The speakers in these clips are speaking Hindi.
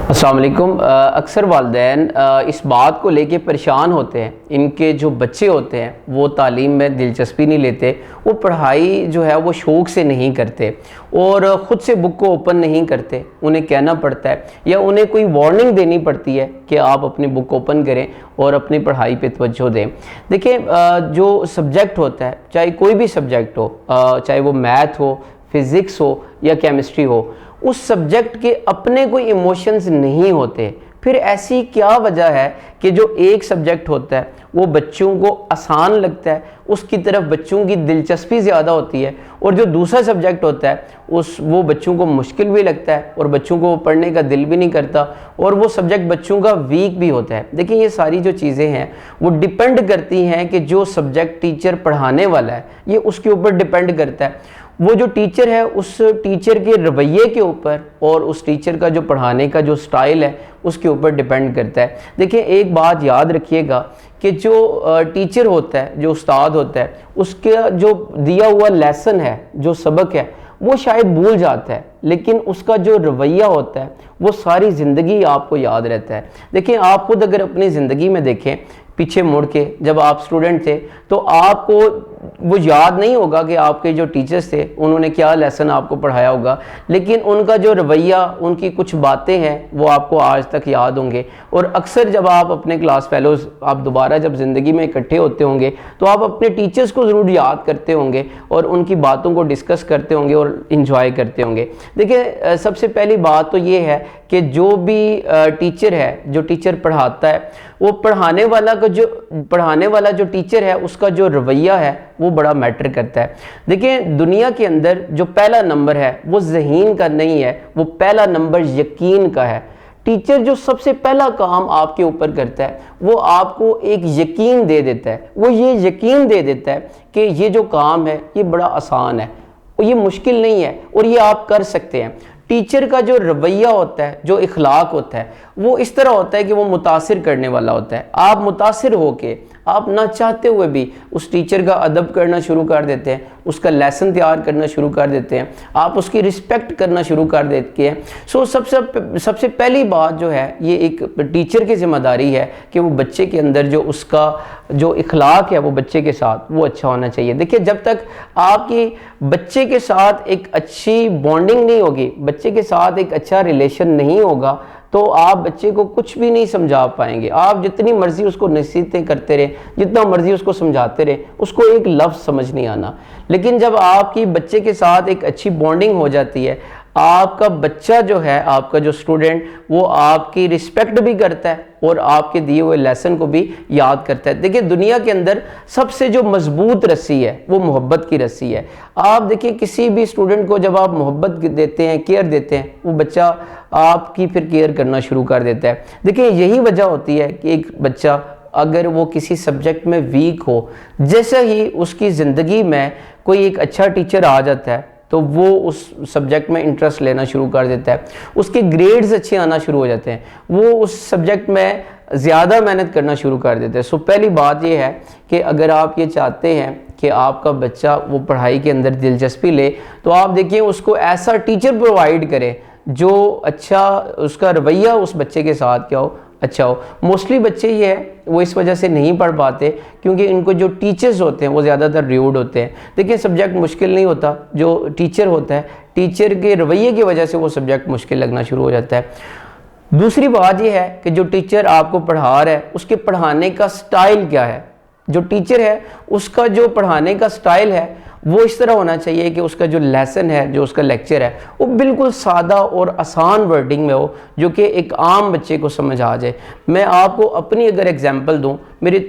अस्सलाम वालेकुम। अक्सर वालिदैन इस बात को लेके परेशान होते हैं, इनके जो बच्चे होते हैं वो तालीम में दिलचस्पी नहीं लेते, वो पढ़ाई जो है वो शौक़ से नहीं करते और ख़ुद से बुक को ओपन नहीं करते। उन्हें कहना पड़ता है या उन्हें कोई वार्निंग देनी पड़ती है कि आप अपनी बुक ओपन करें और अपनी पढ़ाई पे तवज्जो दें। देखिए, जो सब्जेक्ट होता है, चाहे कोई भी सब्जेक्ट हो, चाहे वो मैथ हो, फिज़िक्स हो या केमिस्ट्री हो, उस सब्जेक्ट के अपने कोई इमोशंस नहीं होते। फिर ऐसी क्या वजह है कि जो एक सब्जेक्ट होता है वो बच्चों को आसान लगता है, उसकी तरफ बच्चों की दिलचस्पी ज़्यादा होती है, और जो दूसरा सब्जेक्ट होता है वो बच्चों को मुश्किल भी लगता है और बच्चों को पढ़ने का दिल भी नहीं करता, और वो सब्जेक्ट बच्चों का वीक भी होता है। देखिए, ये सारी जो चीज़ें हैं वो डिपेंड करती हैं कि जो सब्जेक्ट टीचर पढ़ाने वाला है ये उसके ऊपर डिपेंड करता है। वो जो टीचर है उस टीचर के रवैये के ऊपर और उस टीचर का जो पढ़ाने का जो स्टाइल है उसके ऊपर डिपेंड करता है। देखिए, एक बात याद रखिएगा कि जो टीचर होता है, जो उस्ताद होता है, उसका जो दिया हुआ लेसन है, जो सबक है, वो शायद भूल जाता है, लेकिन उसका जो रवैया होता है वो सारी ज़िंदगी आपको याद रहता है। देखिए, आप खुद अगर अपनी ज़िंदगी में देखें पीछे मुड़ के, जब आप स्टूडेंट थे तो आपको वो याद नहीं होगा कि आपके जो टीचर्स थे उन्होंने क्या लेसन आपको पढ़ाया होगा, लेकिन उनका जो रवैया, उनकी कुछ बातें हैं वो आपको आज तक याद होंगे। और अक्सर जब आप अपने क्लास फेलोज़, आप दोबारा जब ज़िंदगी में इकट्ठे होते होंगे तो आप अपने टीचर्स को ज़रूर याद करते होंगे और उनकी बातों को डिस्कस करते होंगे और इन्जॉय करते होंगे। देखिए, सबसे पहली बात तो ये है कि जो भी टीचर है, जो टीचर पढ़ाता है, वो पढ़ाने वाला जो टीचर है उसका जो रवैया है वो बड़ा मैटर करता है। देखिए, दुनिया के अंदर जो पहला नंबर है वो ज़हीन का नहीं है, वो पहला नंबर यकीन का है। टीचर जो सबसे पहला काम आपके ऊपर करता है वो आपको एक यकीन दे देता है, वो ये यकीन दे देता है कि ये जो काम है ये बड़ा आसान है, ये मुश्किल नहीं है और ये आप कर सकते हैं। टीचर का जो रवैया होता है, जो इखलाक होता है, वो इस तरह होता है कि वो मुतासिर करने वाला होता है। आप मुतासिर होके, आप ना चाहते हुए भी उस टीचर का अदब करना शुरू कर देते हैं, उसका लेसन तैयार करना शुरू कर देते हैं, आप उसकी रिस्पेक्ट करना शुरू कर देते हैं। सो सबसे पहली बात जो है, ये एक टीचर की जिम्मेदारी है कि वो बच्चे के अंदर जो उसका जो इखलाक है वो बच्चे के साथ वो अच्छा होना चाहिए। देखिए, जब तक आपकी बच्चे के साथ एक अच्छी बॉन्डिंग नहीं होगी, बच्चे के साथ एक अच्छा रिलेशन नहीं होगा, तो आप बच्चे को कुछ भी नहीं समझा पाएंगे। आप जितनी मर्जी उसको नसीहतें करते रहे, जितना मर्जी उसको समझाते रहे, उसको एक लफ्ज़ समझ नहीं आना। लेकिन जब आपकी बच्चे के साथ एक अच्छी बॉन्डिंग हो जाती है, आपका बच्चा जो है, आपका जो स्टूडेंट, वो आपकी रिस्पेक्ट भी करता है और आपके दिए हुए लेसन को भी याद करता है। देखिए, दुनिया के अंदर सबसे जो मजबूत रस्सी है वो मोहब्बत की रस्सी है। आप देखिए, किसी भी स्टूडेंट को जब आप मोहब्बत देते हैं, केयर देते हैं, वो बच्चा आपकी फिर केयर करना शुरू कर देता है। देखिए, यही वजह होती है कि एक बच्चा अगर वो किसी सब्जेक्ट में वीक हो, जैसे ही उसकी ज़िंदगी में कोई एक अच्छा टीचर आ जाता है तो वो उस सब्जेक्ट में इंटरेस्ट लेना शुरू कर देता है, उसके ग्रेड्स अच्छे आना शुरू हो जाते हैं, वो उस सब्जेक्ट में ज़्यादा मेहनत करना शुरू कर देते हैं। सो पहली बात ये है कि अगर आप ये चाहते हैं कि आपका बच्चा वो पढ़ाई के अंदर दिलचस्पी ले, तो आप देखिए उसको ऐसा टीचर प्रोवाइड करें जो अच्छा, उसका रवैया उस बच्चे के साथ क्या हो, अच्छा हो। मोस्टली बच्चे ये है वो इस वजह से नहीं पढ़ पाते क्योंकि इनको जो टीचर्स होते हैं वो ज़्यादातर र्यूड होते हैं। देखिए, सब्जेक्ट मुश्किल नहीं होता, जो टीचर होता है, टीचर के रवैये की वजह से वो सब्जेक्ट मुश्किल लगना शुरू हो जाता है। दूसरी बात ये है कि जो टीचर आपको पढ़ा रहा है उसके पढ़ाने का स्टाइल क्या है। जो टीचर है उसका जो पढ़ाने का स्टाइल है वो इस तरह होना चाहिए कि उसका जो लेसन है, जो उसका लेक्चर है, वो बिल्कुल सादा और आसान वर्डिंग में हो, जो कि एक आम बच्चे को समझ आ जाए। मैं आपको अपनी अगर एग्जांपल दूं, मेरे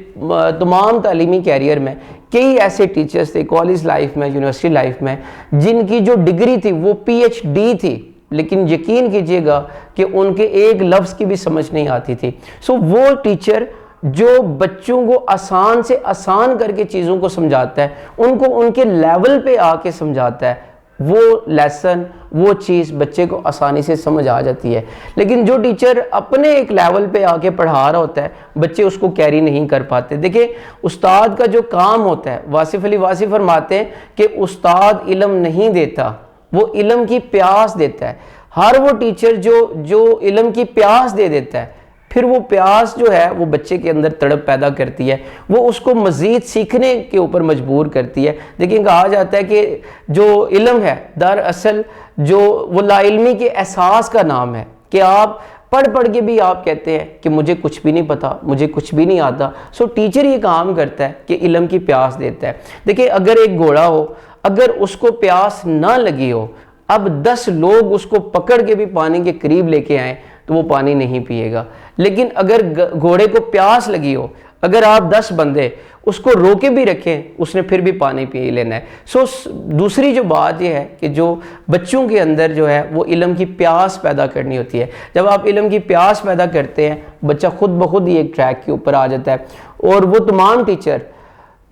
तमाम तालीमी कैरियर में कई ऐसे टीचर्स थे, कॉलेज लाइफ में, यूनिवर्सिटी लाइफ में, जिनकी जो डिग्री थी वो PhD थी, लेकिन यकीन कीजिएगा कि उनके एक लफ्ज़ की भी समझ नहीं आती थी। सो वो टीचर जो बच्चों को आसान से आसान करके चीज़ों को समझाता है, उनको उनके लेवल पे आके समझाता है, वो लेसन, वो चीज़ बच्चे को आसानी से समझ आ जाती है। लेकिन जो टीचर अपने एक लेवल पे आके पढ़ा रहा होता है, बच्चे उसको कैरी नहीं कर पाते। देखिए, उस्ताद का जो काम होता है, वासिफ अली वासिफ फरमाते हैं कि उस्ताद इल्म नहीं देता, वो इल्म की प्यास देता है। हर वो टीचर जो इल्म की प्यास दे देता है, फिर वो प्यास जो है वो बच्चे के अंदर तड़प पैदा करती है, वो उसको मज़ीद सीखने के ऊपर मजबूर करती है। देखिए कहा जाता है कि जो इल्म है दरअसल जो वो लाइल्मी के एहसास का नाम है, कि आप पढ़ पढ़ के भी आप कहते हैं कि मुझे कुछ भी नहीं पता, मुझे कुछ भी नहीं आता। सो टीचर ये काम करता है कि इल्म की प्यास देता है। देखिए अगर एक घोड़ा हो, अगर उसको प्यास ना लगी हो, अब 10 लोग उसको पकड़ के भी पानी के करीब लेके आए तो वो पानी नहीं पिएगा। लेकिन अगर घोड़े को प्यास लगी हो, अगर आप 10 बंदे उसको रोके भी रखें, उसने फिर भी पानी पी लेना है। सो दूसरी जो बात यह है कि जो बच्चों के अंदर जो है वो इल्म की प्यास पैदा करनी होती है। जब आप इल्म की प्यास पैदा करते हैं, बच्चा खुद ब खुद ही एक ट्रैक के ऊपर आ जाता है। और वो तमाम टीचर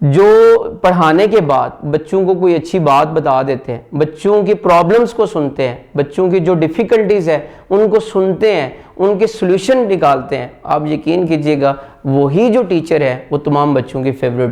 जो पढ़ाने के बाद बच्चों को कोई अच्छी बात बता देते हैं, बच्चों की प्रॉब्लम्स को सुनते हैं, बच्चों की जो डिफ़िकल्टीज़ है उनको सुनते हैं, उनके सॉल्यूशन निकालते हैं, आप यकीन कीजिएगा वही जो टीचर है वो तमाम बच्चों की फेवरेट